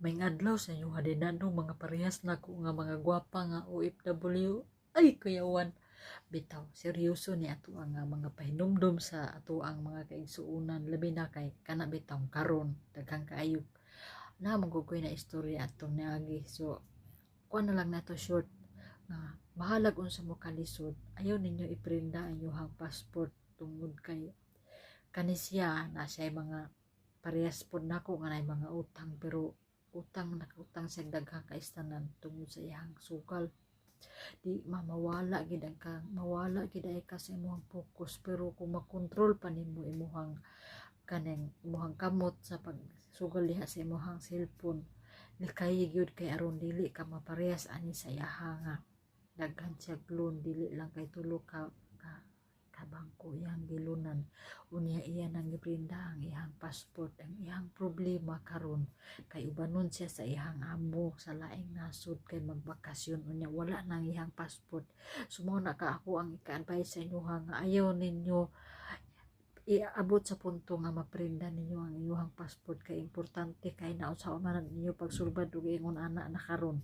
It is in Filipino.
May adlaw sa inyo hadinanong mga parehas na ko nga mga gwapa nga OFW. Ay kuyawan, bitaw seryoso ni ato ang mga pahinumdom sa ato ang mga kaigsuunan, labi na kay kana bitaw karon daghang kaayo na magugoy na istorya atong niagi. So kuha na lang nato short nga bahalag unsa mo kalisod, ayaw ninyo iprinda ang inyong passport tungod kay kanisya na siya mga parehas pod nako nga nay mga utang, pero nakautang sa daghang kaistanan tungod sa iyang sugal. Di mawala gid ka, mawala gid ka sa imong focus, pero kung makontrol pa nimo imong kanang imong kamot sa pagsugal diha sa imong cellphone, likay gyud kay aron dili ka maparehas ani sa iyaha nga daghan siya loan, dili lang kay tulo ka bangko iyang gilunan, unya iya nang gibrinda ang iyang passport. Ang iyang problema karon kay ubanon siya sa iyang amo sa laing nasod kay magbakasyon, unya wala nang iyang passport. Sumo na ka ako ang ika-advise sa inyo nga ayaw ninyo iabot sa punto nga maprinda ninyo ang inyong passport, kay importante kay nausaon man ninyo pagsulbad ug ingon ana na karon.